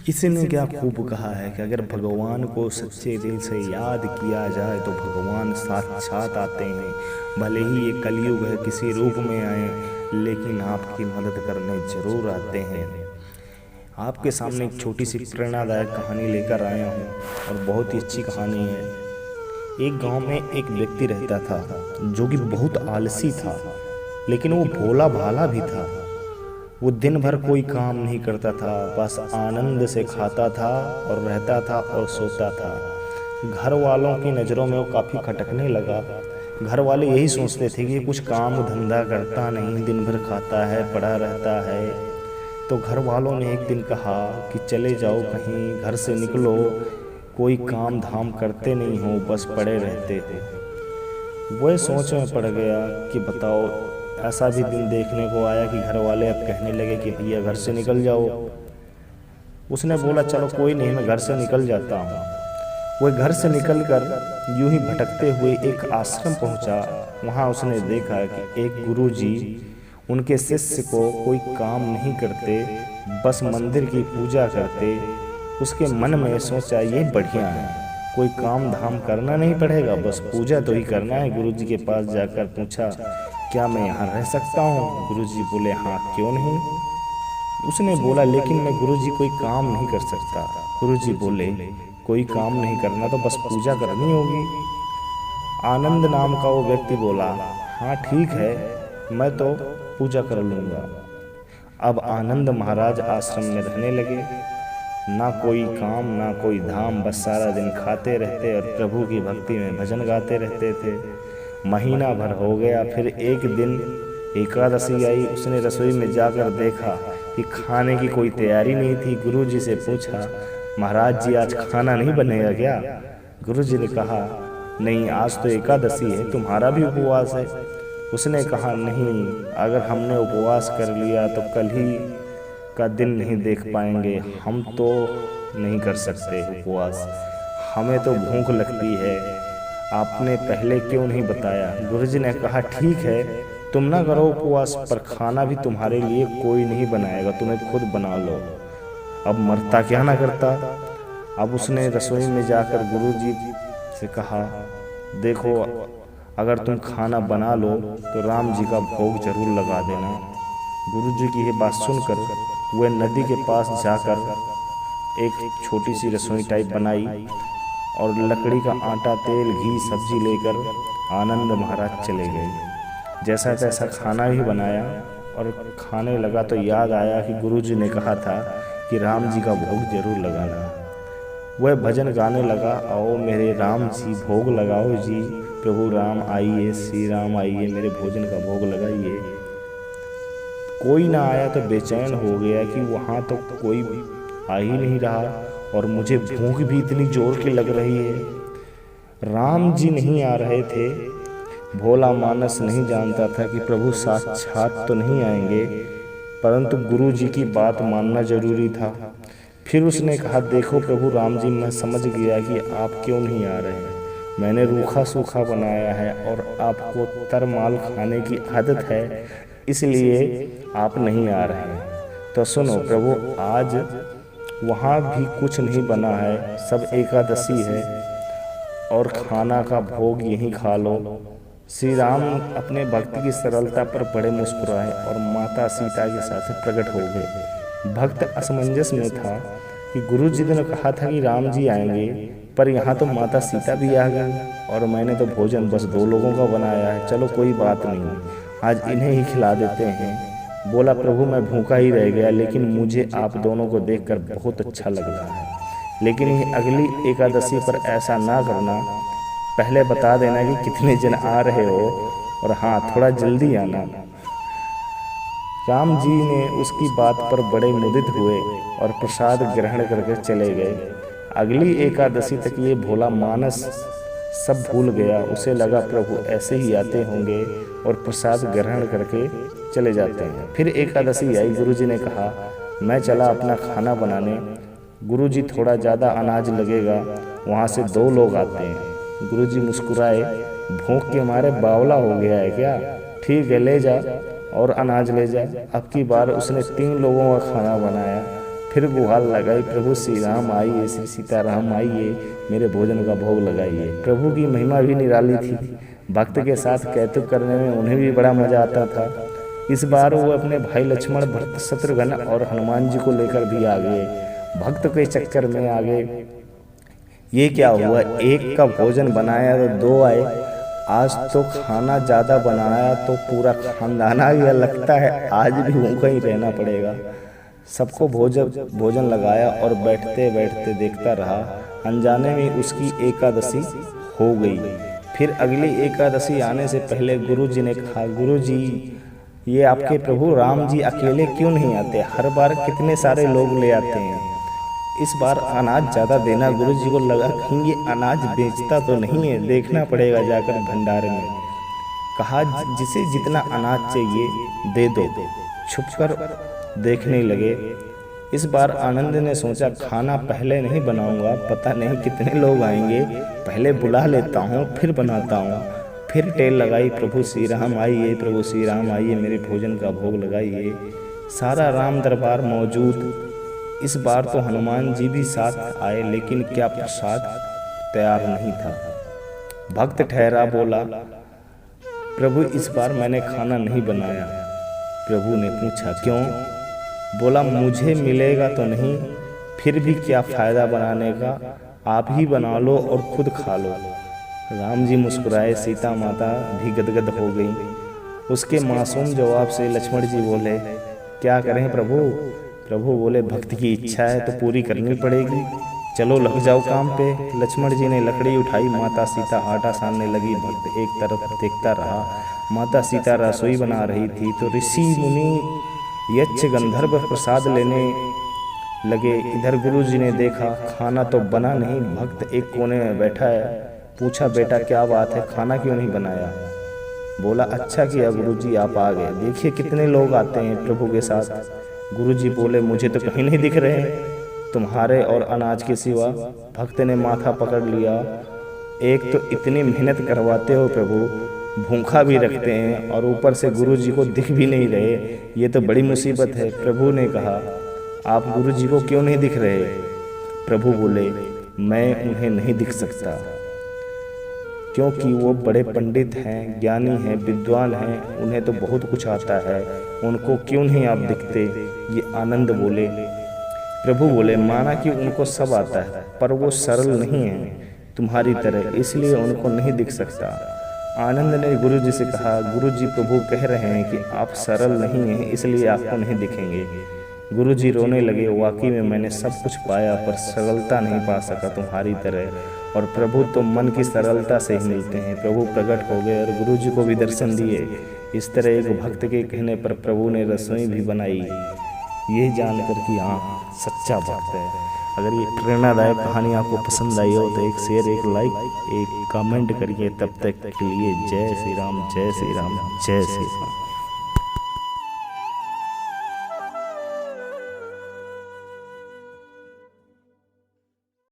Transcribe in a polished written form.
इसने क्या खूब कहा है कि अगर भगवान को सच्चे दिल से याद किया जाए तो भगवान साक्षात आते हैं। भले ही ये कलयुग है, किसी रूप में आए, लेकिन आपकी मदद करने जरूर आते हैं। आपके सामने एक छोटी सी प्रेरणादायक कहानी लेकर आया हूँ और बहुत ही अच्छी कहानी है। एक गांव में एक व्यक्ति रहता था जो कि बहुत आलसी था, लेकिन वो भोला भाला भी था। वो दिन भर कोई काम नहीं करता था, बस आनंद से खाता था और रहता था और सोता था। घर वालों की नज़रों में वो काफ़ी खटकने लगा। घर वाले यही सोचते थे कि कुछ काम धंधा करता नहीं, दिन भर खाता है, पड़ा रहता है। तो घर वालों ने एक दिन कहा कि चले जाओ कहीं, घर से निकलो, कोई काम धाम करते नहीं हो, बस पड़े रहते हो। वह सोच में पड़ गया कि बताओ, ऐसा भी दिन देखने को आया कि घर वाले अब कहने लगे कि भैया घर से निकल जाओ। उसने बोला चलो कोई नहीं, मैं घर से निकल जाता हूँ। वह घर से निकलकर यूं ही भटकते हुए एक आश्रम पहुंचा। वहां उसने देखा कि एक गुरुजी उनके शिष्य को कोई काम नहीं करते, बस मंदिर की पूजा करते। उसके मन में सोचा ये बढ़िया है, कोई काम धाम करना नहीं पड़ेगा, बस पूजा तो ही करना है। गुरुजी के पास जाकर पूछा क्या मैं यहाँ रह सकता हूँ? गुरुजी बोले हाँ, क्यों नहीं। उसने बोला लेकिन मैं गुरुजी कोई काम नहीं कर सकता। गुरुजी बोले कोई काम नहीं करना तो बस पूजा करनी होगी। आनंद नाम का वो व्यक्ति बोला हाँ ठीक है, मैं तो पूजा कर लूँगा। अब आनंद महाराज आश्रम में रहने लगे। ना कोई काम ना कोई धाम, बस सारा दिन खाते रहते और प्रभु की भक्ति में भजन गाते रहते थे। महीना भर हो गया, फिर एक दिन एकादशी आई। उसने रसोई में जाकर देखा कि खाने की कोई तैयारी नहीं थी। गुरुजी से पूछा महाराज जी आज खाना नहीं बनेगा क्या? गुरुजी ने कहा नहीं, आज तो एकादशी है, तुम्हारा भी उपवास है। उसने कहा नहीं, अगर हमने उपवास कर लिया तो कल ही का दिन नहीं देख पाएंगे, हम तो नहीं कर सकते उपवास, हमें तो भूख लगती है, आपने पहले क्यों नहीं बताया? गुरुजी ने कहा ठीक है, तुम ना करो उपवास, पर खाना भी तुम्हारे लिए कोई नहीं बनाएगा, तुम्हें खुद बना लो। अब मरता क्या ना करता। अब उसने रसोई में जाकर गुरुजी से कहा देखो, अगर तुम खाना बना लो तो राम जी का भोग जरूर लगा देना। गुरुजी की ये बात सुनकर वह नदी के पास जाकर एक छोटी सी रसोई टाइप बनाई और लकड़ी का आटा, तेल, घी, सब्जी लेकर आनंद महाराज चले गए। जैसा तैसा खाना भी बनाया और खाने लगा तो याद आया कि गुरुजी ने कहा था कि राम जी का भोग जरूर लगाना। वह भजन गाने लगा, आओ मेरे राम जी भोग लगाओ जी, प्रभु राम आइए, श्री राम आइए, मेरे भोजन का भोग लगाइए। कोई ना आया तो बेचैन हो गया कि वहाँ तो कोई आ ही नहीं रहा और मुझे भूख भी इतनी जोर की लग रही है। राम जी नहीं आ रहे थे। भोला मानस नहीं जानता था कि प्रभु साक्षात तो नहीं आएंगे, परंतु गुरु जी की बात मानना जरूरी था। फिर उसने कहा देखो प्रभु राम जी, मैं समझ गया कि आप क्यों नहीं आ रहे हैं। मैंने रूखा सूखा बनाया है और आपको तरमाल खाने की आदत है, इसलिए आप नहीं आ रहे हैं। तो सुनो प्रभु, आज वहाँ भी कुछ नहीं बना है, सब एकादशी है और खाना का भोग यहीं खा लो। श्री राम अपने भक्ति की सरलता पर बड़े मुस्कुराए और माता सीता के साथ प्रकट हो गए। भक्त असमंजस में था कि गुरु जी ने कहा था कि राम जी आएंगे, पर यहाँ तो माता सीता भी आ गई और मैंने तो भोजन बस 2 लोगों का बनाया है। चलो कोई बात नहीं, आज इन्हें ही खिला देते हैं। बोला प्रभु मैं भूखा ही रह गया, लेकिन मुझे आप दोनों को देखकर बहुत अच्छा लग रहा है, लेकिन अगली एकादशी पर ऐसा ना करना, पहले बता देना कि कितने जन आ रहे हो और हाँ थोड़ा जल्दी आना। राम जी ने उसकी बात पर बड़े मुदित हुए और प्रसाद ग्रहण करके चले गए। अगली एकादशी तक ये भोला मानस सब भूल गया। उसे लगा प्रभु ऐसे ही आते होंगे और प्रसाद ग्रहण करके चले जाते हैं। फिर एकादशी आई। गुरुजी ने कहा मैं चला अपना खाना बनाने। गुरुजी थोड़ा ज़्यादा अनाज लगेगा, वहाँ से 2 लोग आते हैं। गुरुजी मुस्कुराए, भूख के मारे बावला हो गया है क्या? ठीक है ले जा और अनाज ले जा। अब की बार उसने 3 लोगों का खाना बनाया। फिर गुहार लगाई, प्रभु श्री राम आइए, श्री सीताराम आइए, मेरे भोजन का भोग लगाइए। प्रभु की महिमा भी निराली थी। भक्त के साथ कौतुक करने में उन्हें भी बड़ा मजा आता था। इस बार वो अपने भाई लक्ष्मण, भरत, शत्रुघ्न और हनुमान जी को लेकर भी आ गए। भक्त के चक्कर में आ गए। ये क्या हुआ, एक का भोजन बनाया तो दो आए, आज तो खाना ज़्यादा बनाया तो पूरा खानदान आ गया। लगता है आज भी भूखा ही रहना पड़ेगा। सबको भोजन लगाया और बैठते बैठते देखता रहा। अनजाने में उसकी एकादशी हो गई। फिर अगली एकादशी आने से पहले गुरु जी ने कहा, गुरु जी ये आपके प्रभु राम जी अकेले क्यों नहीं आते? हर बार कितने सारे लोग ले आते हैं, इस बार अनाज ज़्यादा देना। गुरु जी को लगा कहीं ये अनाज बेचता तो नहीं है, देखना पड़ेगा जाकर भंडारे में। कहा जिसे जितना अनाज चाहिए दे दो। छुपकर देखने लगे। इस बार आनंद ने सोचा खाना पहले नहीं बनाऊंगा, पता नहीं कितने लोग आएंगे, पहले बुला लेता हूँ फिर बनाता हूँ। फिर टेल लगाई, प्रभु श्री राम आइए, प्रभु श्री राम आइए, मेरे भोजन का भोग लगाइए। सारा राम दरबार मौजूद। इस बार तो हनुमान जी भी साथ आए, लेकिन क्या प्रसाद तैयार नहीं था। भक्त ठहरा, बोला प्रभु इस बार मैंने खाना नहीं बनाया। प्रभु ने पूछा क्यों? बोला मुझे मिलेगा तो नहीं, फिर भी क्या फ़ायदा बनाने का, आप ही बना लो और खुद खा लो। राम जी मुस्कुराए, सीता माता भी गदगद हो गई। उसके मासूम जवाब से लक्ष्मण जी बोले क्या करें प्रभु? प्रभु बोले भक्त की इच्छा है तो पूरी करनी पड़ेगी, चलो लग जाओ काम पे। लक्ष्मण जी ने लकड़ी उठाई, माता सीता आटा सानने लगी। भक्त एक तरफ देखता रहा। माता सीता रसोई बना रही थी तो ऋषि मुनि यक्ष गंधर्व प्रसाद लेने लगे। इधर गुरु जी ने देखा खाना तो बना नहीं, भक्त एक कोने में बैठा है। पूछा बेटा क्या बात है, खाना क्यों नहीं बनाया? बोला अच्छा किया गुरुजी आप आ गए, देखिए कितने लोग आते हैं प्रभु के साथ। गुरुजी बोले मुझे तो कहीं नहीं दिख रहे तुम्हारे और अनाज के सिवा। भक्त ने माथा पकड़ लिया, एक तो इतनी मेहनत करवाते हो प्रभु, भूखा भी रखते हैं और ऊपर से गुरुजी को दिख भी नहीं रहे, ये तो बड़ी मुसीबत है। प्रभु ने कहा आप गुरुजी को क्यों नहीं दिख रहे? प्रभु बोले मैं उन्हें नहीं दिख सकता क्योंकि वो बड़े पंडित हैं, ज्ञानी हैं, विद्वान हैं, उन्हें तो बहुत कुछ आता है, उनको क्यों नहीं आप दिखते? ये आनंद बोले। प्रभु बोले माना कि उनको सब आता है पर वो सरल नहीं है तुम्हारी तरह, इसलिए उनको नहीं दिख सकता। आनंद ने गुरु जी से कहा गुरु जी प्रभु कह रहे हैं कि आप सरल नहीं हैं इसलिए आपको नहीं दिखेंगे। गुरु जी रोने लगे, वाकई में मैंने सब कुछ पाया पर सरलता नहीं पा सका तुम्हारी तरह, और प्रभु तो मन की सरलता से ही मिलते हैं। प्रभु प्रकट हो गए और गुरु जी को भी दर्शन दिए। इस तरह एक भक्त के कहने पर प्रभु ने रसोई भी बनाई, ये जानकर कि हाँ सच्चा भक्त है। अगर ये प्रेरणादायक कहानी आपको पसंद आई हो तो एक शेयर, एक लाइक, एक कमेंट करिए। तब तक के लिए जय श्री राम, जय श्री राम, जय श्री राम।